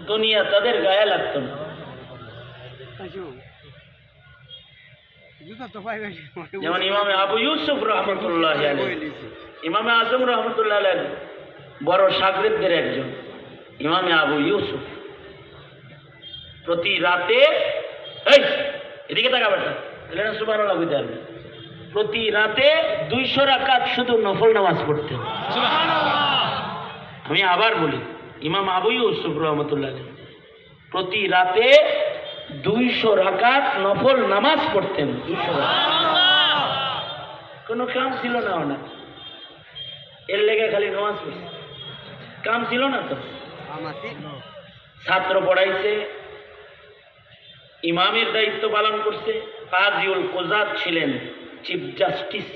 দুনিয়া তাদের গায়ে লাগতো না। যেমন ইমামে আবু ইউসুফ রহমতুল্লাহ আলাইহি, ইমামে আজম রহমতুল্লাহ আলাইহি বড় শাগিরদের একজন ইমামে আবু ইউসুফ প্রতি রাতে, এই এদিকে তাকা বেটা, এলেন সুবহানাল্লাহ বুঝতে পারবে, প্রতি রাতে 200 রাকাত শুধু নফল নামাজ পড়তেন। আমি আবার বলি, ইমাম আবু ইউসুফ রহমতুল্লাহ আলাইহি প্রতি রাতে 200 রাকাত নফল নামাজ পড়তেন। 200 রাকাত, কোনো কাম ছিল না ওনার, এর লেগে খালি নামাজ পড়ছে, কাম ছিল না তো। ছাত্র পড়াইছে, ইমামের দায়িত্ব পালন করছে, কাজিউল কুযাত ছিলেন চিফ জাস্টিস,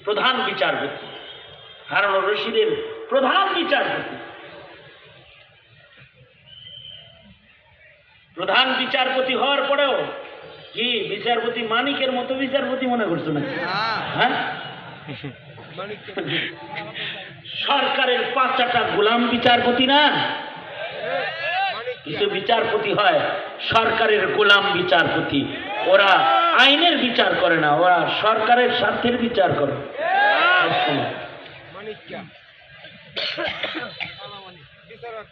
প্রধান বিচারপতি, হারুনুর রশিদের প্রধান বিচারপতি। প্রধান বিচারপতি হওয়ার পরেও কি বিচারপতি মানিকের মতো বিচারপতি মনে করছো না? হ্যাঁ, সরকারের 5টা গোলাম বিচারপতি না, কিছু বিচারপতি হয় সরকারের গোলাম বিচারপতি, ওরা আইনের বিচার করে না, ওরা সরকারের স্বার্থের বিচার করে।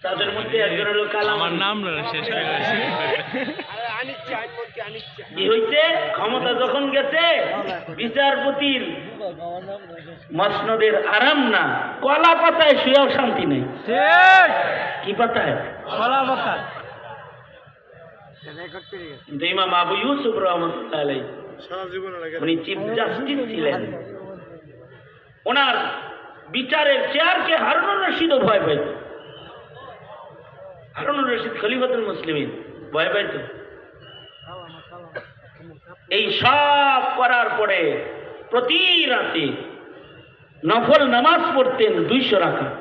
তাদের মধ্যে একজন হলো কালাম, আমার নাম শেষ হয়ে গেছে। কি হইছে, ক্ষমতা যখন গেছে বিচারপতির মসনদের আরাম না, কলা পাতায় শুয়েও শান্তি নেই। কি পাতায়? কলা পাতা। কিন্তু ইমাম আবু ইউসুফ রহমতুল্লাহ আলাইহি উনি চিফ জাস্টিস ছিলেন, ওনার বিচারের চেয়ারকে হারুনুর রশিদও ভয় পাইত। হারুনুর রশিদ খলিফাতুল মুসলিমিন ভয় পাইত। এই সব করার পরে প্রতি রাতে নফল নামাজ পড়তেন 200 রাকাত।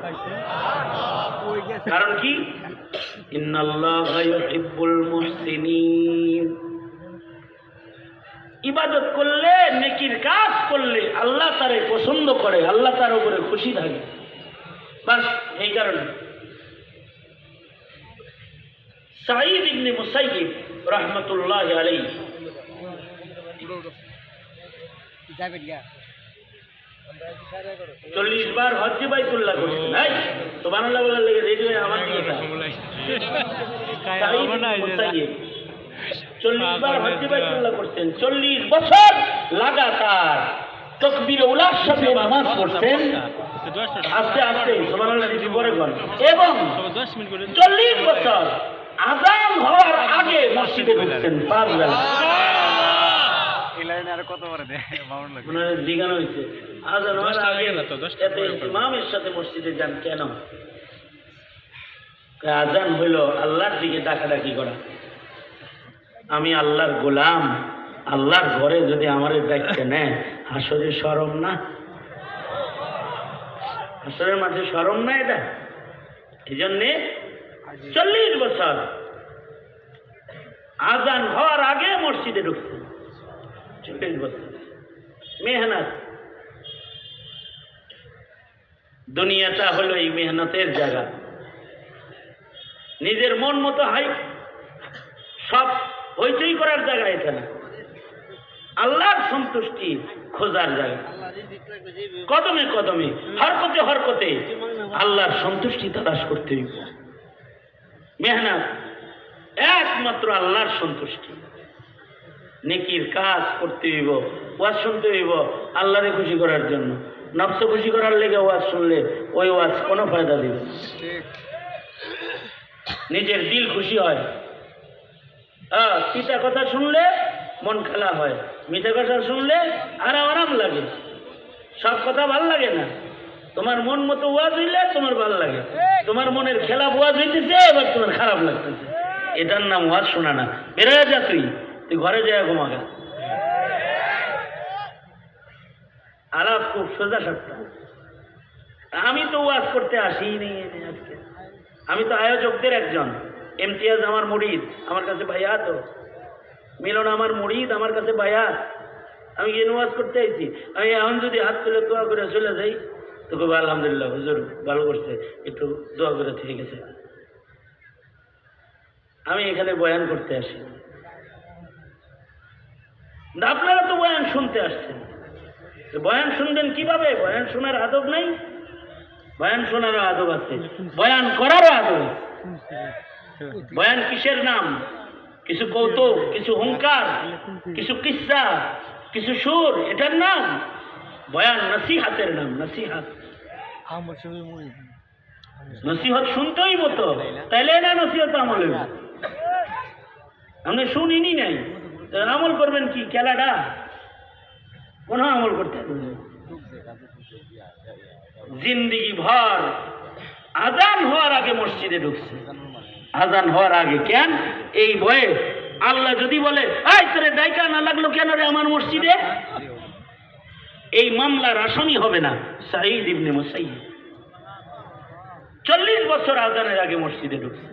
কারণ কি? ইন্নাল্লাহা ইউহিব্বুল মুহসিনিন। ইবাদত করলে, নেকির কাজ করলে আল্লাহ তারে পছন্দ করে, আল্লাহ তার উপরে খুশি থাকে। বাস এই কারণে সাঈদ ইবনে মুসাইয়িব রাহমাতুল্লাহি আলাইহি 40 বার হজ্জে বাইতুল্লাহ করছেন। এই সুবহানাল্লাহ বলার লেগে রেডি হয়ে আমার দিকে সাঈদ ইবনে মুসাইয়িব 40 বার হজ্জে বাইতুল্লাহ করছেন, 40 বছর লাগাতার তাকবীর উলার সাথে নামাজ পড়ছেন, আস্তে আস্তে সুবহানাল্লাহ দিদি পরে করেন, এবং 40 বছর আযান হওয়ার আগে মসজিদে ঢুকছেন 5 বেলা। ইমামের সাথে মসজিদে যান কেন? আযান হইল আল্লাহর দিকে ডাকাডাকি করা। আমি আল্লাহর গোলাম, আল্লাহর ঘরে যদি আমারে দেখতে নেয় হাসরে শরম না? হাসরের মাঝে শরম না এটা? এই জন্যে 40 বছর আযান হওয়ার আগে মসজিদে ঢুকছে। 40 বছর মেহনত। দুনিয়াটা হলো এই মেহনতের জায়গা। নিজের মন মতো হাই সব হইচই করার জায়গা এটা না, আল্লাহর সন্তুষ্টি খোঁজার জায়গা। কদমে কদমে, হরকতে হরকতে আল্লাহর সন্তুষ্টি তালাশ করতে হইব। মেহনত একমাত্র আল্লাহর সন্তুষ্টি। নেকির কাজ করতে হইব, ওয়াজ শুনতে হইব আল্লাহরে খুশি করার জন্য। নফস খুশি করার লেগে ওয়াজ শুনলে ওই ওয়াজ কোনো ফায়দা দিবে। নিজের দিল খুশি হয়, তিতা কথা শুনলে মন খেলা হয়, মিঠা কথা শুনলে আরাম লাগে। সব কথা ভাল লাগে না। তোমার মন মতো ওয়াজ হইলে তোমার ভাল লাগে, তোমার মনের খেলা ওয়াজ হইতেছে এবার তোমার খারাপ লাগতেছে, এটার নাম ওয়াজ শোনা না। বেরোয় যা, তুই ঘরে যায় ঘুমাগা। আলাপ খুব সোজা সাপটা। আমি তো ওয়াজ করতে আসিই নেই আজকে, আমি তো আয়োজকদের একজন। ইমতিয়াজ আমার মুরিদ, আমার কাছে ভাইয়া। তো মিলন আমার মুরিদ, আমার কাছে ভাইয়া। আমি গিয়ে ওয়াজ করতে আইছি। আমি এখন যদি হাত তুলে দোয়া করে চলে যাই তো কবে আলহামদুলিল্লাহ হুজুর ভালো করছে, একটু দোয়া করে থেকে গেছে। আমি এখানে বয়ান করতে আসি, আপনারা তো বয়ান শুনতে আসছেন। বয়ান শুনবেন কিভাবে? বয়ান শোনার আদব নাই? বয়ান শোনারও আদব আছে, বয়ান করারও আদব আছে। বয়ান কিসের নাম? কিছু কৌতুক, কিছু হুঙ্কার, কিছু কিস্সা, কিছু সুর, এটার নাম বয়ান? নসিহাতের নাম নসিহাত। নসিহত শুনতেই মতো, তাইলে না নসিহত আমল হইব। আপনি শুনিনি নাই, আমল করবেন কি? খেলাটা কোন আমল করতে জিন্দিগি ভর আজান হওয়ার আগে মসজিদে ঢুকছে, আজান হওয়ার আগে। কেন? এই ভয়ে আল্লাহ যদি বলে এই তোরে ডাইকা না লাগলো কেন রে আমার মসজিদে, এই মামলার আসামি হবে না সাঈদ ইবনে মুসাইয়্যিব। 40 বছর আজানের আগে মসজিদে ঢুকছে।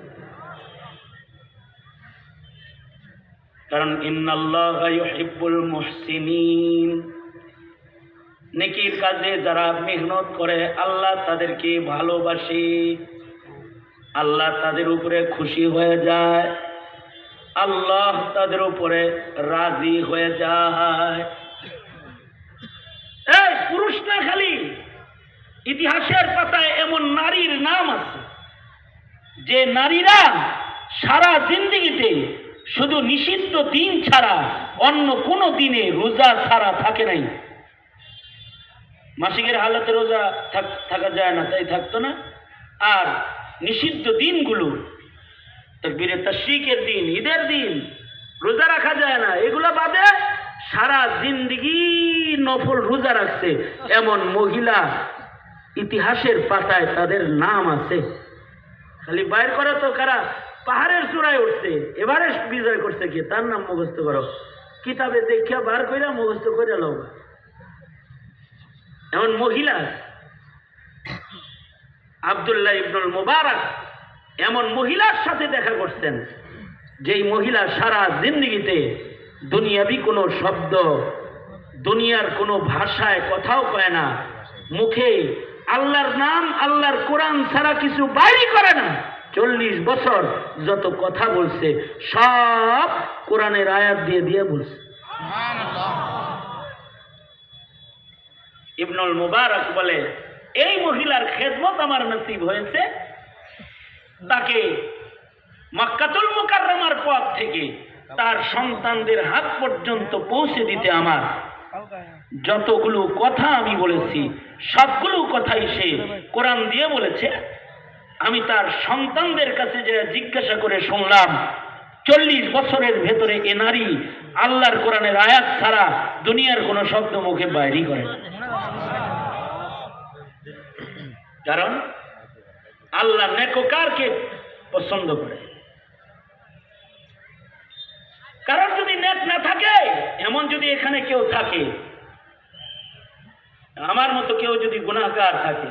কারণ ইন্নাল্লাহা ইউহিব্বুল মুহসিনিন, নেকির কাজে যারা মেহনত করে আল্লাহ তাদেরকে ভালোবাসে, আল্লাহ তাদের উপরে খুশি হয়ে যায়, আল্লাহ তাদের উপরে রাজি হয়ে যায়। এই পুরুষ না, খালি ইতিহাসের পাতায় এমন নারীর নাম আছে যে নারীরা সারা জিন্দেগিতে শুধু নিষিদ্ধ দিন ছাড়া অন্য কোনো দিনে রোজা ছাড়া থাকে নাই। মাসিকের হালতে রোজা থাকা যায় না, তাই থাকতো না। আর নিষিদ্ধ দিনগুলো, তাকবীরে তাশরিকের দিন, ঈদের দিন রোজা রাখা যায় না, এগুলো বাদে সারা জিন্দেগি নফল রোজা রাখছে এমন মহিলা ইতিহাসের পাতায় তাদের নাম আছে। খালি বাইর করো তো কারা পাহাড়ের চূড়ায় উঠছে, এভারেস্ট বিজয় করছে, কি তার নাম মুখস্থ করো, কিতাবে দেখিয়া বার কইরা মুখস্থ করে লও। এমন মহিলা আব্দুল্লাহ ইবনুল মুবারক এমন মহিলার সাথে দেখা করছেন যেই মহিলা সারা জিন্দেগিতে দুনিয়াবি কোনো শব্দ, দুনিয়ার কোনো ভাষায় কথাও কয় না, মুখে আল্লাহর নাম আল্লাহর কোরআন ছাড়া কিছু বাইরে করে না। 40 বছর যত কথা বলছে সব কোরআনের আয়াত দিয়ে দিয়ে বলছে। ইবনুল মুবারক বলে এই মহিলার খেদমত আমার নসিব হয়েছে, তাকে মক্কাতুল মুকাররমার পথ থেকে তার সন্তানদের হাত পর্যন্ত পৌঁছে দিতে আমার যতগুলো কথা আমি বলেছি সবগুলো কথাই সে কোরআন দিয়ে বলেছে। আমি তার সন্তানদের কাছে যে জিজ্ঞাসা করে শুনলাম 40 বছরের ভেতরে এ নারী আল্লাহর কোরআনের আয়াত ছাড়া দুনিয়ার কোনো শব্দ মুখে বাইরই করে না। কারণ আল্লাহ নেককারকে পছন্দ করে। কারণ যদি নেক না থাকে, এমন যদি এখানে কেউ থাকে, আমার মতো কেউ যদি গুনাহগার থাকে,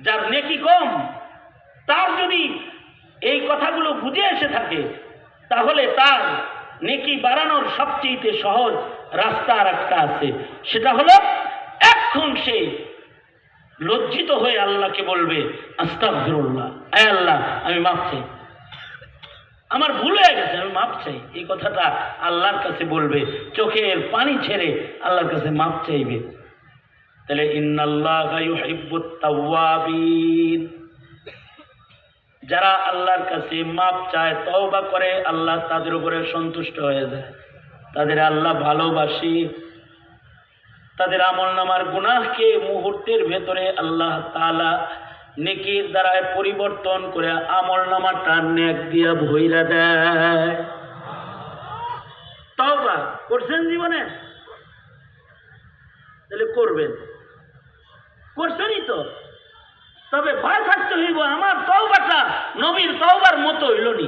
যার নেকি কম, তার যদি এই কথাগুলো বুঝে এসে থাকে, তাহলে তার নেকি বাড়ানোর সবচেয়ে সহজ রাস্তা আর একটা আছে। সেটা হলো এখন সে লজ্জিত হয়ে আল্লাহকে বলবে আস্তাগফিরুল্লাহ, আয় আল্লাহ আমি মাফ চাই, আমার ভুল হয়ে গেছে, আমি মাফ চাই। এই কথাটা আল্লাহর কাছে বলবে, চোখের পানি ছেড়ে আল্লাহর কাছে মাফ চাইবে। তাহলে ইন্নাল্লাহা ইউহিব্বুত তাওয়াবিন, যারা আল্লাহর কাছে মাফ চায়, তওবা করে, আল্লাহ তাদের উপরে সন্তুষ্ট হয়ে যায়, তাদের আল্লাহ ভালোবাসে। তাদের আমলনামার গুনাহকে মুহূর্তের ভেতরে আল্লাহ তাআলা নেকির দ্বারায় পরিবর্তন করে আমলনামাটা নেক দিয়া ভইরা দেয়। তওবা করছেন জীবনে? তাহলে করবেন, করছেনই তো, তবে ভয় থাকতে হইব আমার তওবাটা নবীর তওবার মতো হইল নি।